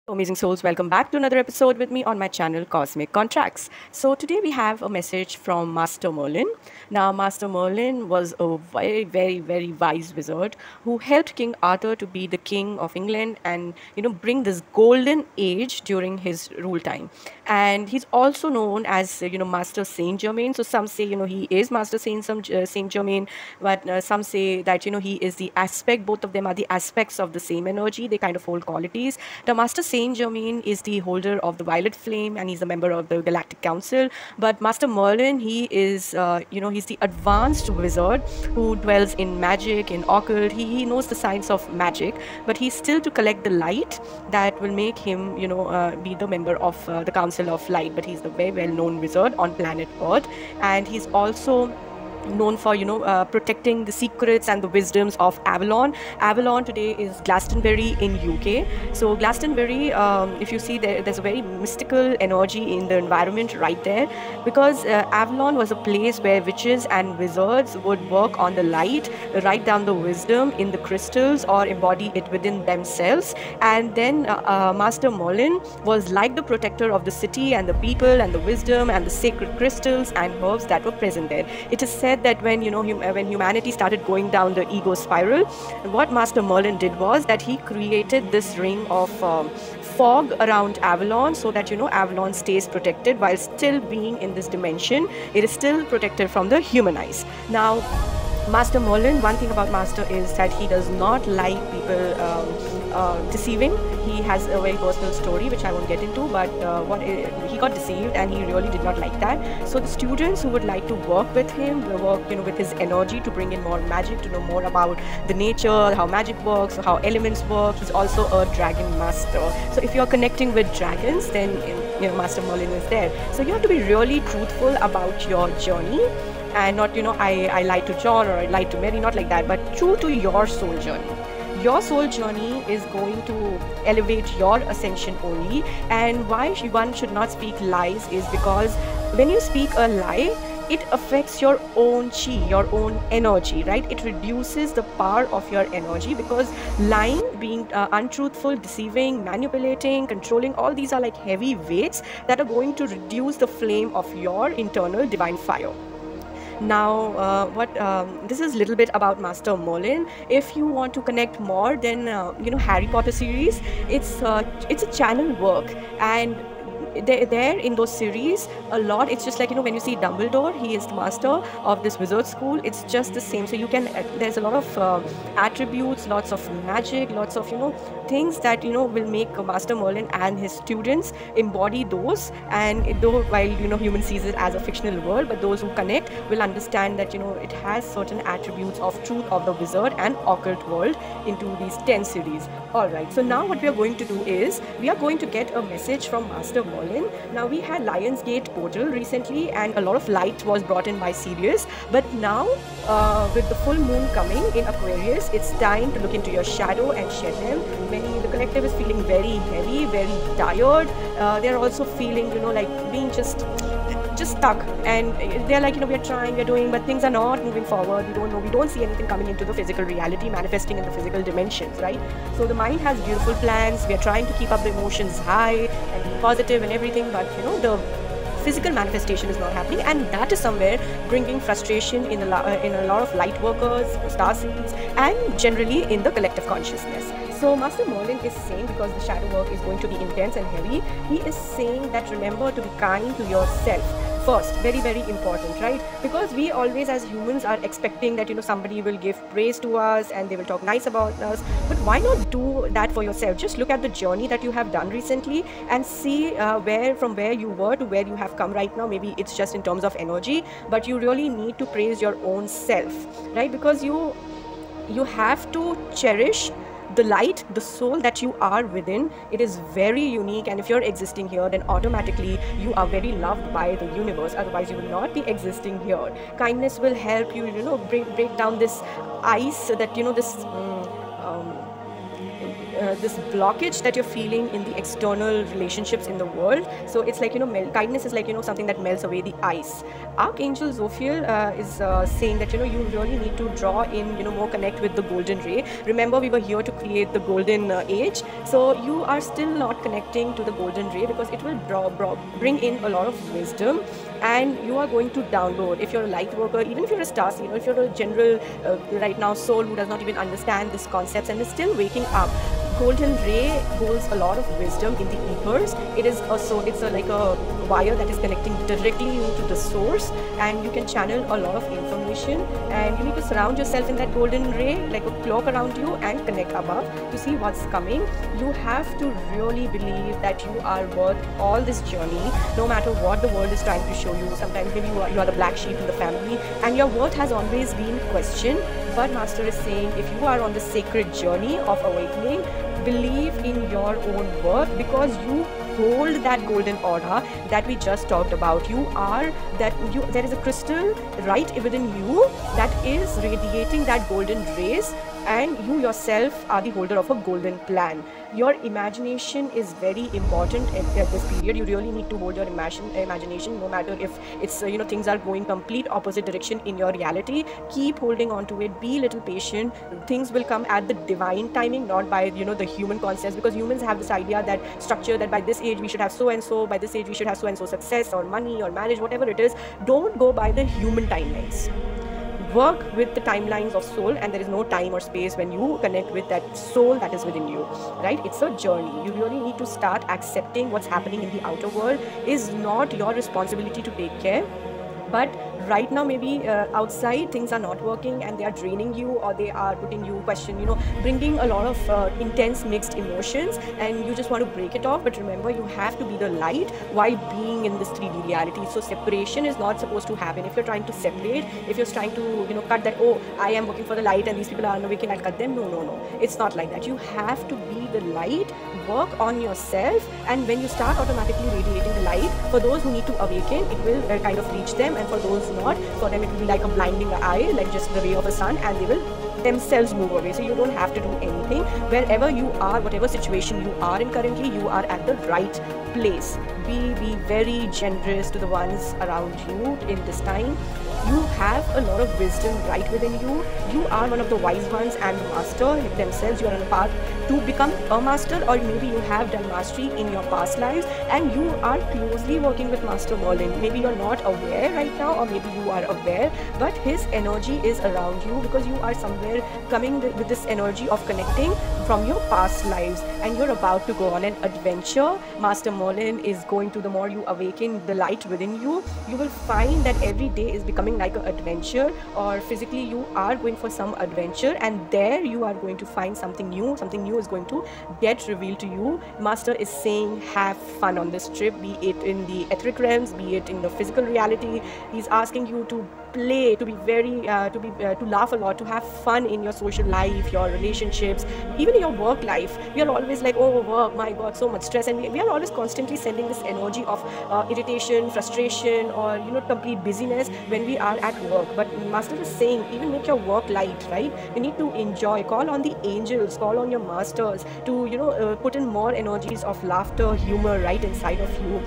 Amazing souls, welcome back to another episode with me on my channel Cosmic Contracts. So, today we have a message from Master Merlin. Now, Master Merlin was a very, very, very wise wizard who helped King Arthur to be the king of England and bring this golden age during his rule time. And he's also known as Master Saint Germain. So, some say he is Master Saint Germain, but some say that he is the aspect. Both of them are the aspects of the same energy. They kind of hold qualities. The Master Saint Germain is the holder of the Violet Flame, and he's a member of the Galactic Council. But Master Merlin, he is, he's the advanced wizard who dwells in magic, in occult. He knows the science of magic, but he's still to collect the light that will make him, be the member of the Council of Light. But he's the very well-known wizard on planet Earth, and he's also known for protecting the secrets and the wisdoms of Avalon. Avalon today is Glastonbury in UK. So Glastonbury, if you see there's a very mystical energy in the environment right there, because Avalon was a place where witches and wizards would work on the light, write down the wisdom in the crystals or embody it within themselves. And then Master Merlin was like the protector of the city and the people and the wisdom and the sacred crystals and herbs that were present there. It is said that when when humanity started going down the ego spiral, what Master Merlin did was that he created this ring of fog around Avalon, so that Avalon stays protected while still being in this dimension. It is still protected from the human eyes. Now, Master Merlin, one thing about Master is that he does not like people deceiving. He has a very personal story which I won't get into, but he got deceived and he really did not like that. So the students who would like to work with him, work with his energy to bring in more magic, to know more about the nature, how magic works, how elements work. He's also a dragon master. So if you're connecting with dragons, then Master Merlin is there. So you have to be really truthful about your journey, and not I lied to John or I lied to Mary, not like that, but true to your soul journey. Your soul journey is going to elevate your ascension only. And why one should not speak lies is because when you speak a lie, it affects your own chi, your own energy, right? It reduces the power of your energy, because lying, being untruthful, deceiving, manipulating, controlling, all these are like heavy weights that are going to reduce the flame of your internal divine fire. Now, this is a little bit about Master Merlin. If you want to connect more, then Harry Potter series. It's a channel work, and there in those series a lot, it's just like when you see Dumbledore, he is the master of this wizard school. It's just the same. So you can there's a lot of attributes, lots of magic, lots of things that will make Master Merlin and his students embody those. And though while human sees it as a fictional world, but those who connect will understand that it has certain attributes of truth of the wizard and occult world into these 10 series. All right, so now what we are going to do is we are going to get a message from Master Merlin. Now, we had Lionsgate portal recently, and a lot of light was brought in by Sirius. But now, with the full moon coming in Aquarius, it's time to look into your shadow and shed them. The collective is feeling very heavy, very tired. They're also feeling, like being just stuck, and they're like, we're trying, we're doing, but things are not moving forward. We don't see anything coming into the physical reality, manifesting in the physical dimensions, right? So the mind has beautiful plans. We are trying to keep up the emotions high and be positive and everything, but the physical manifestation is not happening, and that is somewhere bringing frustration in a lot of light workers, starseeds, and generally in the collective consciousness. So Master Merlin is saying, because the shadow work is going to be intense and heavy, he is saying that remember to be kind to yourself first. Very, very important, right? Because we always as humans are expecting that somebody will give praise to us and they will talk nice about us. But why not do that for yourself? Just look at the journey that you have done recently and see from where you were to where you have come right now. Maybe it's just in terms of energy, but you really need to praise your own self, right? Because you have to cherish the light, the soul that you are within. It is very unique, and if you're existing here, then automatically you are very loved by the universe. Otherwise, you will not be existing here. Kindness will help you, break down this ice, so that this blockage that you're feeling in the external relationships in the world. So it's like, kindness is like, something that melts away the ice. Archangel Zophiel is saying that, you really need to draw in, more connect with the golden ray. Remember, we were here to create the golden age. So you are still not connecting to the golden ray because it will bring in a lot of wisdom, and you are going to download. If you're a light worker, even if you're a star seed, if you're a general right now soul who does not even understand these concepts and is still waking up, golden ray holds a lot of wisdom in the ethers. It's like a wire that is connecting directly to the source, and you can channel a lot of information, and you need to surround yourself in that golden ray like a cloak around you and connect above to see what's coming. You have to really believe that you are worth all this journey, no matter what the world is trying to show you. Sometimes maybe you are the black sheep in the family and your worth has always been questioned, but Master is saying if you are on the sacred journey of awakening, believe in your own worth, because you hold that golden aura that we just talked about. There is a crystal right within you that is radiating that golden rays, and you yourself are the holder of a golden plan. Your imagination is very important at this period. You really need to hold your imagination, no matter if it's things are going complete opposite direction in your reality. Keep holding on to it. Be a little patient. Things will come at the divine timing, not by the human concepts, because humans have this idea that structure that by this age we should have so and so, by this age we should have so and so success or money or marriage, whatever it is. Don't go by the human timelines. Work with the timelines of soul, and there is no time or space when you connect with that soul that is within you, right? It's a journey. You really need to start accepting what's happening in the outer world is not your responsibility to take care. But right now, maybe outside things are not working and they are draining you, or they are putting you question, bringing a lot of intense mixed emotions, and you just want to break it off. But remember, you have to be the light while being in this 3D reality. So separation is not supposed to happen. If you're trying to separate, if you're trying to cut that, oh, I am working for the light and these people are unawake, I'll cut them. No, it's not like that. You have to be the light, work on yourself, and when you start automatically radiating the light, for those who need to awaken, it will kind of reach them, and for those not, for them it will be like a blinding eye, like just the ray of a sun, and they will themselves move away. So you don't have to do anything. Wherever you are, whatever situation you are in currently, you are at the right place. Be very generous to the ones around you in this time. You have a lot of wisdom right within you. You are one of the wise ones and the master themselves. You are on a path to become a master, or maybe you have done mastery in your past lives and you are closely working with Master Merlin. Maybe you're not aware right now, or maybe you are aware, but his energy is around you because you are somewhere coming with this energy of connecting from your past lives, and you're about to go on an adventure. Master Merlin is going to, the more you awaken the light within you, you will find that every day is becoming like an adventure, or physically you are going for some adventure, and there you are going to find something new is going to get revealed to you. Master is saying have fun on this trip, be it in the etheric realms, be it in the physical reality. He's asking you to play, to be very to laugh a lot, to have fun in your social life, your relationships, even in your work life. We are always like, oh, work, my god, so much stress, and we are always constantly sending this energy of irritation, frustration, or complete busyness when we are at work. But Master is saying even make your work light, right? You need to enjoy, call on the angels, call on your masters to put in more energies of laughter, humor right inside of you.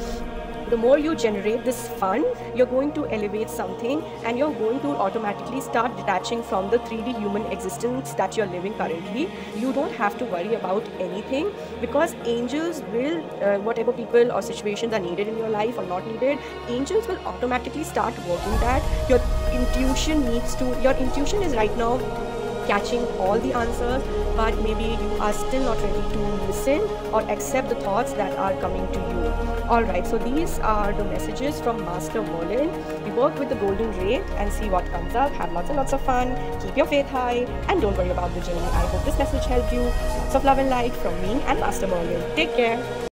The more you generate this fun, you're going to elevate something, and you're going to automatically start detaching from the 3D human existence that you're living currently. You don't have to worry about anything, because angels will, whatever people or situations are needed in your life or not needed, angels will automatically start working that. Your intuition is right now catching all the answers, but maybe you are still not ready to listen or accept the thoughts that are coming to you. Alright, so these are the messages from Master Merlin. We work with the golden ray and see what comes up. Have lots and lots of fun, keep your faith high, and don't worry about the journey. I hope this message helped you. Lots of love and light from me and Master Merlin. Take care.